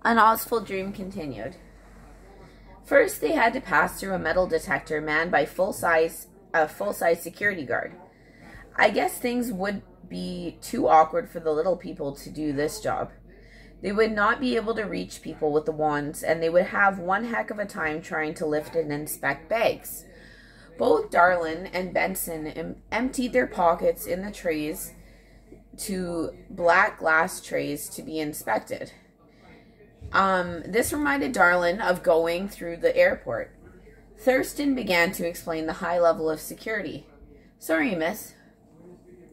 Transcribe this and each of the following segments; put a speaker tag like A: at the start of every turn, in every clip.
A: An Ozful dream continued. First, they had to pass through a metal detector manned by a full-size security guard. I guess things would be too awkward for the little people to do this job. They would not be able to reach people with the wands, and they would have one heck of a time trying to lift and inspect bags. Both Darlin and Benson emptied their pockets in the trays to black glass trays to be inspected. This reminded Darlin of going through the airport. Thurston began to explain the high level of security. Sorry, miss.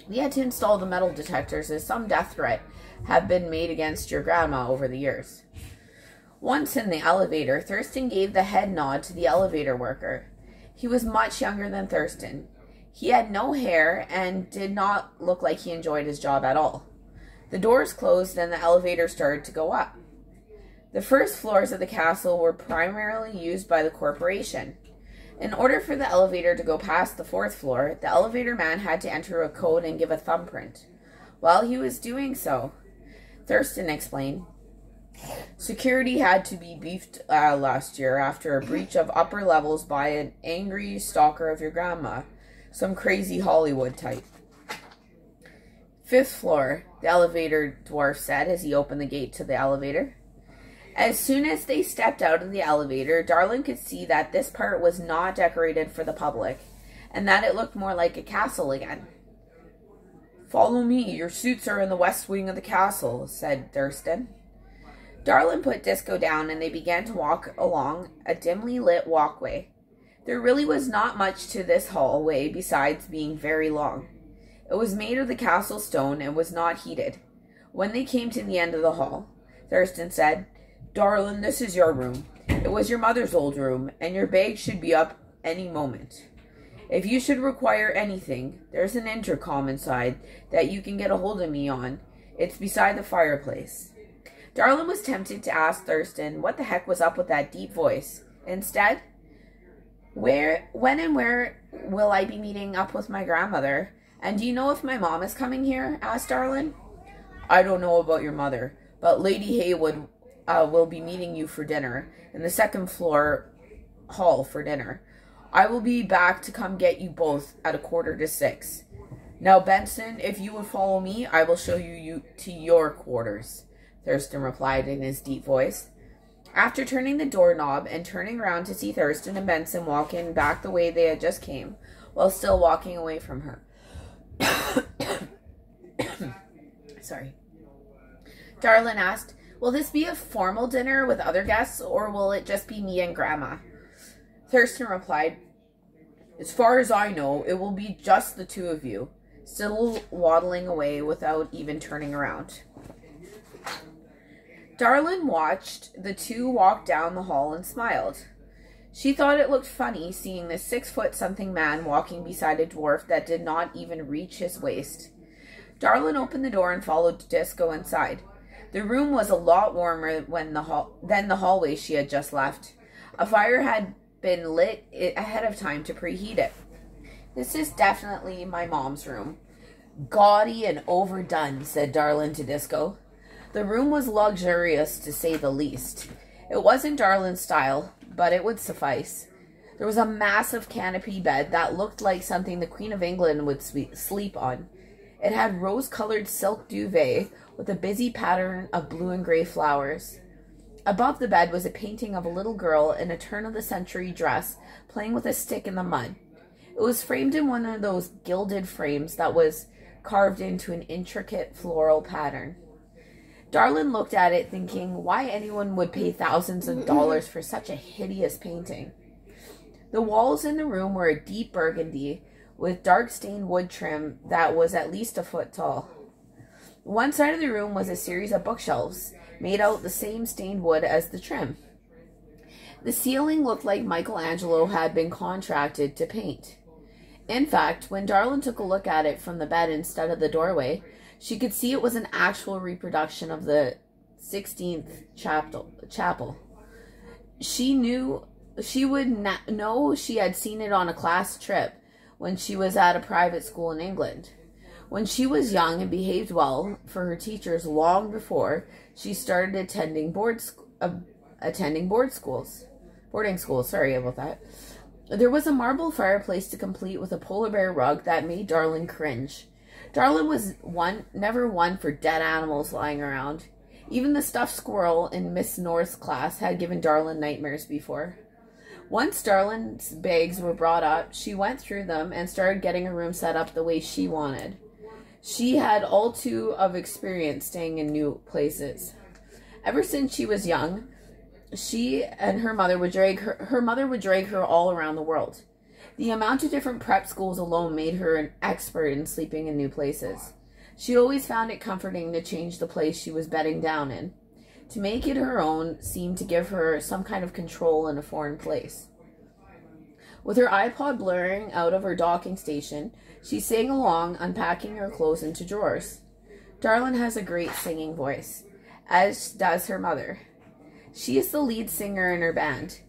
A: We had to install the metal detectors as some death threat have been made against your grandma over the years. Once in the elevator, Thurston gave the head nod to the elevator worker. He was much younger than Thurston. He had no hair and did not look like he enjoyed his job at all. The doors closed and the elevator started to go up. The first floors of the castle were primarily used by the corporation. In order for the elevator to go past the fourth floor, the elevator man had to enter a code and give a thumbprint. While he was doing so, Thurston explained, security had to be beefed last year after a breach of upper levels by an angry stalker of your grandma, some crazy Hollywood type. Fifth floor, the elevator dwarf said as he opened the gate to the elevator. As soon as they stepped out of the elevator, Darlin could see that this part was not decorated for the public, and that it looked more like a castle again. Follow me, your suits are in the west wing of the castle, said Thurston. Darlin put Disco down and they began to walk along a dimly lit walkway. There really was not much to this hallway besides being very long. It was made of the castle stone and was not heated. When they came to the end of the hall, Thurston said, Darlin, this is your room. It was your mother's old room, and your bag should be up any moment. If you should require anything, there's an intercom inside that you can get a hold of me on. It's beside the fireplace. Darlin was tempted to ask Thurston what the heck was up with that deep voice. Instead, when and where will I be meeting up with my grandmother? And do you know if my mom is coming here? Asked Darlin. I don't know about your mother, but Lady Haywood will be meeting you for dinner in the second floor hall for dinner. I will be back to come get you both at 5:45. Now, Benson, if you would follow me, I will show you to your quarters, Thurston replied in his deep voice. After turning the doorknob and turning around to see Thurston and Benson walking back the way they had just came, while still walking away from her. Sorry. Darlin asked, will this be a formal dinner with other guests, or will it just be me and Grandma? Thurston replied, as far as I know, it will be just the two of you, still waddling away without even turning around. Darlin watched the two walk down the hall and smiled. She thought it looked funny seeing this 6-foot-something man walking beside a dwarf that did not even reach his waist. Darlin opened the door and followed Disco inside. The room was a lot warmer than the hallway she had just left. A fire had been lit ahead of time to preheat it. This is definitely my mom's room. Gaudy and overdone, said Darlin to Disco. The room was luxurious, to say the least. It wasn't Darlin's style, but it would suffice. There was a massive canopy bed that looked like something the Queen of England would sleep on. It had rose-colored silk duvet with a busy pattern of blue and gray flowers. Above the bed was a painting of a little girl in a turn-of-the-century dress playing with a stick in the mud. It was framed in one of those gilded frames that was carved into an intricate floral pattern. Darlin looked at it thinking why anyone would pay thousands of dollars for such a hideous painting. The walls in the room were a deep burgundy with dark stained wood trim that was at least a foot tall. One side of the room was a series of bookshelves made out of the same stained wood as the trim. The ceiling looked like Michelangelo had been contracted to paint. In fact, when Darlin took a look at it from the bed instead of the doorway, she could see it was an actual reproduction of the 16th chapel. She would know she had seen it on a class trip when she was at a private school in England. When she was young and behaved well for her teachers long before she started attending boarding schools. Sorry about that. There was a marble fireplace to complete with a polar bear rug that made Darlin cringe. Darlin was never one for dead animals lying around. Even the stuffed squirrel in Miss North's class had given Darlin nightmares before. Once Darlin's bags were brought up, she went through them and started getting her room set up the way she wanted. She had all too of experience staying in new places. Ever since she was young, she and her mother would drag her all around the world. The amount of different prep schools alone made her an expert in sleeping in new places. She always found it comforting to change the place she was bedding down in. To make it her own seemed to give her some kind of control in a foreign place. With her iPod blaring out of her docking station, she sang along, unpacking her clothes into drawers. Darlin has a great singing voice, as does her mother. She is the lead singer in her band.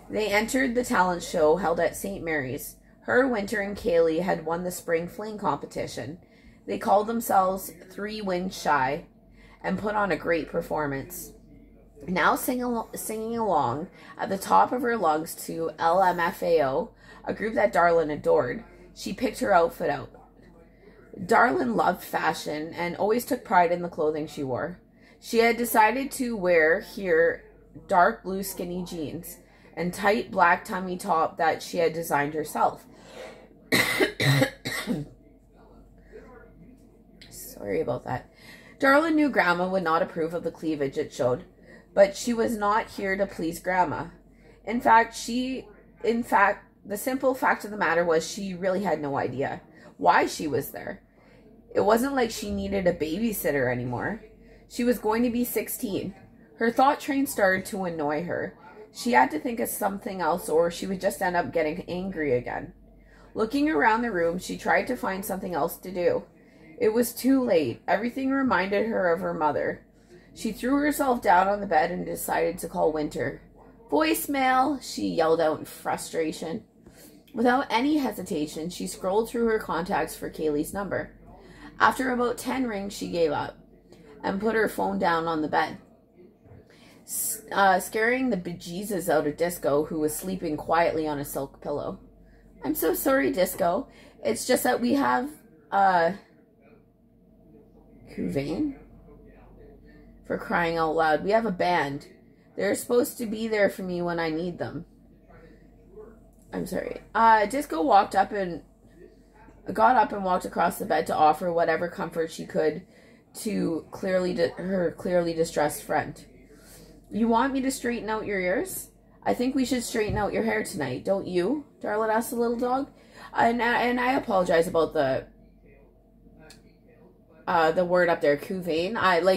A: They entered the talent show held at St. Mary's. Her, Winter, and Kaylee had won the spring fling competition. They called themselves 3 Wins Shy and put on a great performance. Now singing along at the top of her lungs to LMFAO, a group that Darlin adored, she picked her outfit out. Darlin loved fashion and always took pride in the clothing she wore. She had decided to wear here dark blue skinny jeans and tight black tummy top that she had designed herself. Sorry about that. Darlin knew Grandma would not approve of the cleavage it showed, but she was not here to please Grandma. In fact, the simple fact of the matter was she really had no idea why she was there. It wasn't like she needed a babysitter anymore. She was going to be 16. Her thought train started to annoy her. She had to think of something else or she would just end up getting angry again. Looking around the room, she tried to find something else to do. It was too late. Everything reminded her of her mother. She threw herself down on the bed and decided to call Winter. "Voicemail," she yelled out in frustration. Without any hesitation, she scrolled through her contacts for Kaylee's number. After about 10 rings, she gave up and put her phone down on the bed, scaring the bejesus out of Disco, who was sleeping quietly on a silk pillow. "I'm so sorry, Disco. It's just that we have, Couvain? For crying out loud. We have a band. They're supposed to be there for me when I need them." I'm sorry. Disco got up and walked across the bed to offer whatever comfort she could to her clearly distressed friend. "You want me to straighten out your ears? I think we should straighten out your hair tonight, don't you?" Darlin asked the little dog. And I apologize about the word up there, Couvain.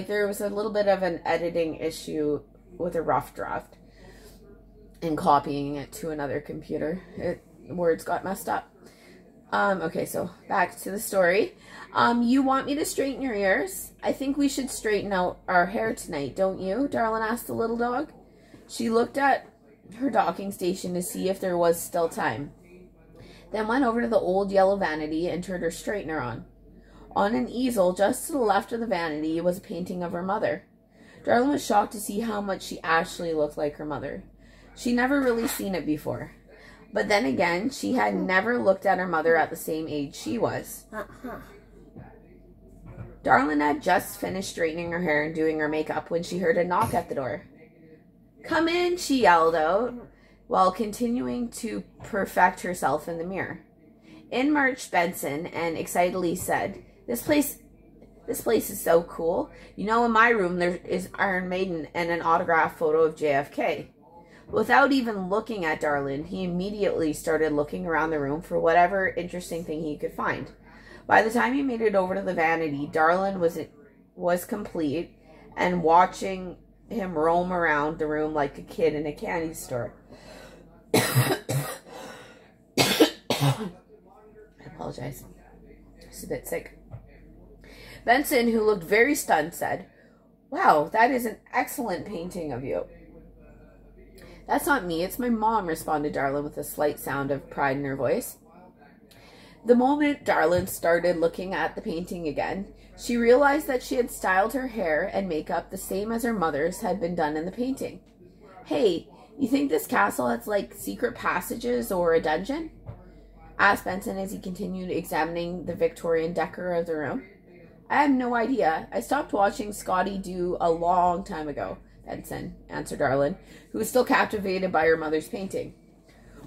A: There was a little bit of an editing issue with a rough draft and copying it to another computer. Words got messed up. Okay, so back to the story. "You want me to straighten your ears? I think we should straighten out our hair tonight, don't you?" Darlin asked the little dog. She looked at her docking station to see if there was still time, then went over to the old yellow vanity and turned her straightener on. On an easel just to the left of the vanity was a painting of her mother. Darlin was shocked to see how much she actually looked like her mother. She never really seen it before. But then again, she had never looked at her mother at the same age she was. Darlin had just finished straightening her hair and doing her makeup when she heard a knock at the door. "Come in," she yelled out, while continuing to perfect herself in the mirror. In marched Benson and excitedly said, This place is so cool. You know, in my room there is Iron Maiden and an autographed photo of JFK." Without even looking at Darlin, he immediately started looking around the room for whatever interesting thing he could find. By the time he made it over to the vanity, Darlin was complete and watching him roam around the room like a kid in a candy store. I apologize. Just a bit sick. Benson, who looked very stunned, said, "Wow, that is an excellent painting of you." "That's not me, it's my mom," responded Darlin with a slight sound of pride in her voice. The moment Darlin started looking at the painting again, she realized that she had styled her hair and makeup the same as her mother's had been done in the painting. "Hey, you think this castle has, like, secret passages or a dungeon?" asked Benson as he continued examining the Victorian decor of the room. "I have no idea. I stopped watching Scotty do a long time ago," Benson answered Darlin, who was still captivated by her mother's painting.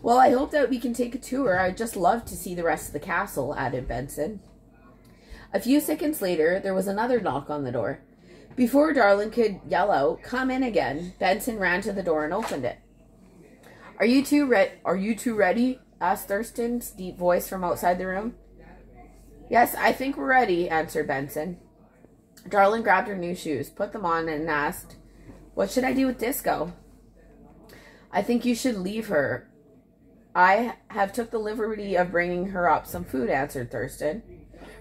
A: "Well, I hope that we can take a tour. I'd just love to see the rest of the castle," added Benson. A few seconds later, there was another knock on the door. Before Darlin could yell out, "Come in again," Benson ran to the door and opened it. Are you two ready?" asked Thurston's deep voice from outside the room. "Yes, I think we're ready," answered Benson. Darlin grabbed her new shoes, put them on, and asked, "What should I do with Disco?" "I think you should leave her. I have took the liberty of bringing her up some food," answered Thurston.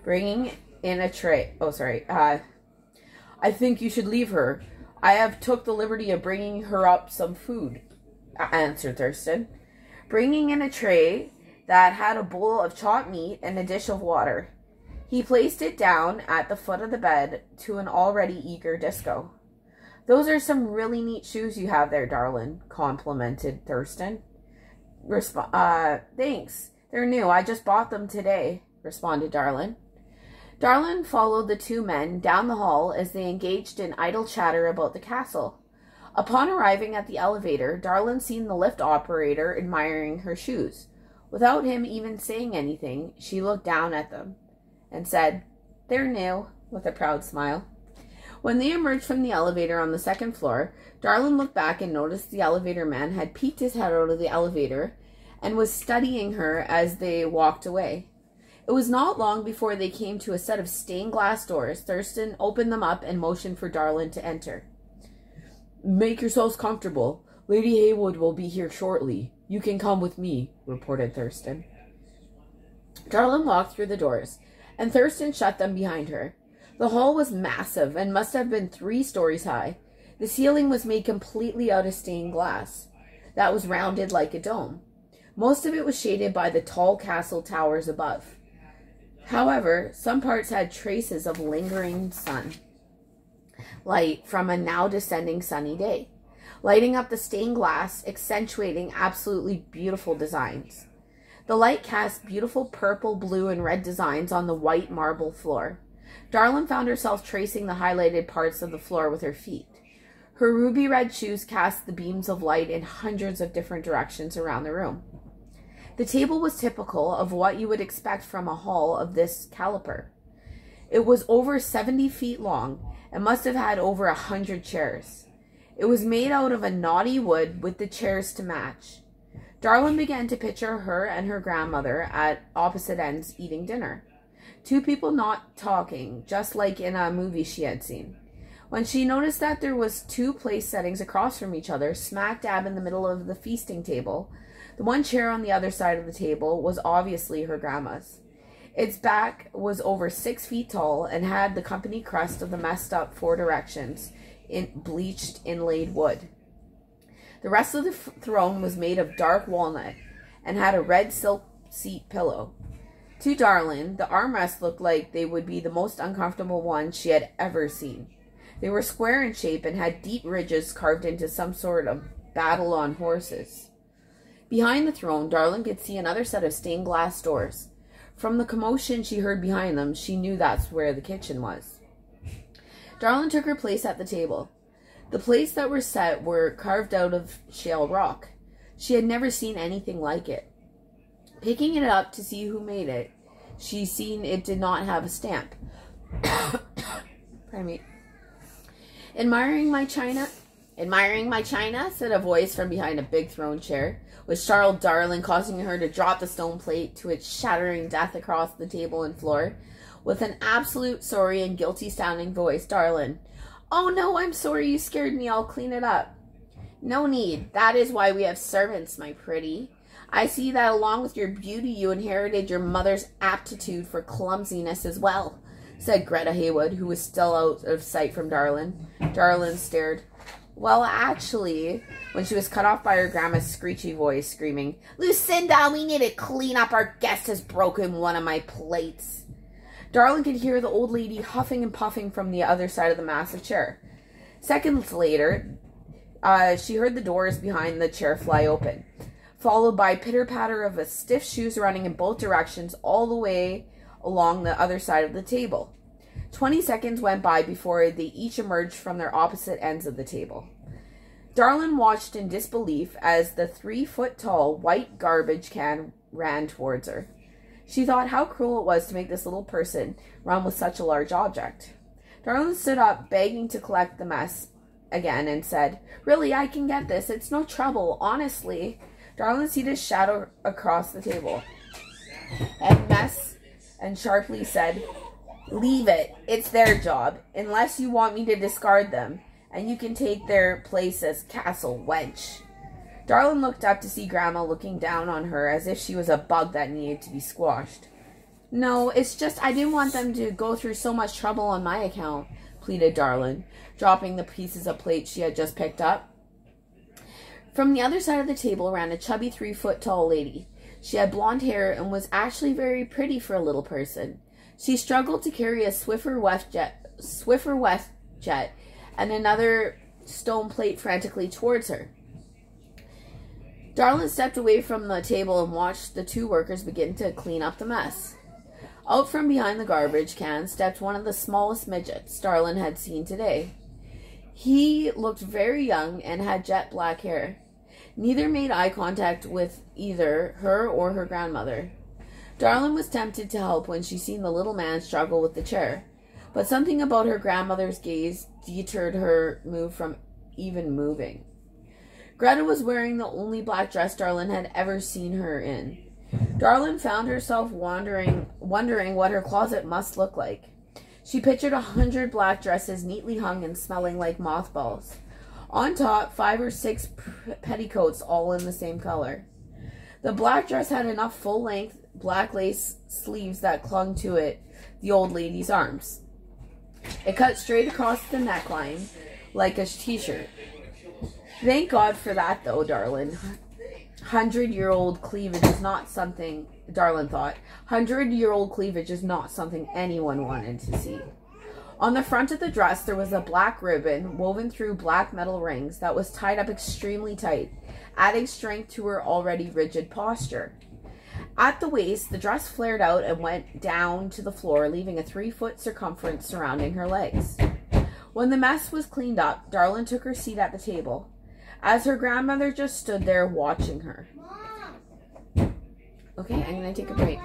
A: "Bringing in a tray. I think you should leave her. I have took the liberty of bringing her up some food," answered Thurston, bringing in a tray that had a bowl of chopped meat and a dish of water. He placed it down at the foot of the bed to an already eager Disco. "Those are some really neat shoes you have there, Darlin," complimented Thurston. "Thanks. They're new. I just bought them today," responded Darlin. Darlin followed the two men down the hall as they engaged in idle chatter about the castle. Upon arriving at the elevator, Darlin seen the lift operator admiring her shoes. Without him even saying anything, she looked down at them and said, "They're new," with a proud smile. When they emerged from the elevator on the second floor, Darlin looked back and noticed the elevator man had peeked his head out of the elevator and was studying her as they walked away. It was not long before they came to a set of stained glass doors. Thurston opened them up and motioned for Darlin to enter. "Make yourselves comfortable. Lady Haywood will be here shortly. You can come with me," reported Thurston. Darlin walked through the doors, and Thurston shut them behind her. The hall was massive and must have been 3 stories high. The ceiling was made completely out of stained glass that was rounded like a dome. Most of it was shaded by the tall castle towers above. However, some parts had traces of lingering light from a now descending sunny day, lighting up the stained glass, accentuating absolutely beautiful designs. The light cast beautiful purple, blue, and red designs on the white marble floor. Darlin found herself tracing the highlighted parts of the floor with her feet. Her ruby red shoes cast the beams of light in hundreds of different directions around the room. The table was typical of what you would expect from a hall of this caliber. It was over 70 feet long and must have had over 100 chairs. It was made out of a knotty wood with the chairs to match. Darlin began to picture her and her grandmother at opposite ends eating dinner. 2 people not talking, just like in a movie she had seen. When she noticed that there was 2 place settings across from each other, smack dab in the middle of the feasting table, the one chair on the other side of the table was obviously her grandma's. Its back was over 6 feet tall and had the company crest of the messed up 4 directions in bleached inlaid wood. The rest of the throne was made of dark walnut and had a red silk seat pillow. To Darlin, the armrests looked like they would be the most uncomfortable ones she had ever seen. They were square in shape and had deep ridges carved into some sort of battle on horses. Behind the throne, Darlin could see another set of stained glass doors. From the commotion she heard behind them, she knew that's where the kitchen was. Darlin took her place at the table. The plates that were set were carved out of shale rock. She had never seen anything like it. Picking it up to see who made it, she seen it did not have a stamp. Pardon me. Admiring my china, said a voice from behind a big throne chair, which startled Darlin, causing her to drop the stone plate to its shattering death across the table and floor. With an absolute sorry and guilty-sounding voice, Darlin, "Oh no, I'm sorry, you scared me, I'll clean it up." "No need, that is why we have servants, my pretty. I see that along with your beauty, you inherited your mother's aptitude for clumsiness as well," said Greta Haywood, who was still out of sight from Darlin. Darlin stared. Well, actually, when she was cut off by her grandma's screechy voice screaming, "Lucinda, we need to clean up. Our guest has broken one of my plates." Darlin could hear the old lady huffing and puffing from the other side of the massive chair. Seconds later, she heard the doors behind the chair fly open, followed by pitter-patter of stiff shoes running in both directions all the way along the other side of the table. 20 seconds went by before they each emerged from their opposite ends of the table. Darlin watched in disbelief as the 3-foot-tall white garbage can ran towards her. She thought how cruel it was to make this little person run with such a large object. Darlin stood up, begging to collect the mess again, and said, "Really, I can get this. It's no trouble, honestly." Darlin seated his shadow across the table and sharply said, "Leave it. It's their job, unless you want me to discard them, and you can take their place as castle wench." Darlin looked up to see Grandma looking down on her as if she was a bug that needed to be squashed. "No, it's just I didn't want them to go through so much trouble on my account," pleaded Darlin, dropping the pieces of plate she had just picked up. From the other side of the table ran a chubby 3-foot-tall lady. She had blonde hair and was actually very pretty for a little person. She struggled to carry a Swiffer WestJet and another stone plate frantically towards her. Darlin stepped away from the table and watched the two workers begin to clean up the mess. Out from behind the garbage can stepped one of the smallest midgets Darlin had seen today. He looked very young and had jet black hair. Neither made eye contact with either her or her grandmother. Darlin was tempted to help when she seen the little man struggle with the chair, but something about her grandmother's gaze deterred her from even moving. Greta was wearing the only black dress Darlin had ever seen her in. Darlin found herself wondering what her closet must look like. She pictured 100 black dresses neatly hung and smelling like mothballs. On top, 5 or 6 petticoats all in the same color. The black dress had enough full-length black lace sleeves that clung to the old lady's arms. It cut straight across the neckline like a t-shirt. Thank God for that, though, Darlin. 100-year-old cleavage is not something, Darlin thought. 100-year-old cleavage is not something anyone wanted to see. On the front of the dress, there was a black ribbon woven through black metal rings that was tied up extremely tight, adding strength to her already rigid posture. At the waist, the dress flared out and went down to the floor, leaving a 3-foot circumference surrounding her legs. When the mess was cleaned up, Darlin took her seat at the table, as her grandmother just stood there watching her. Okay, I'm going to take a break.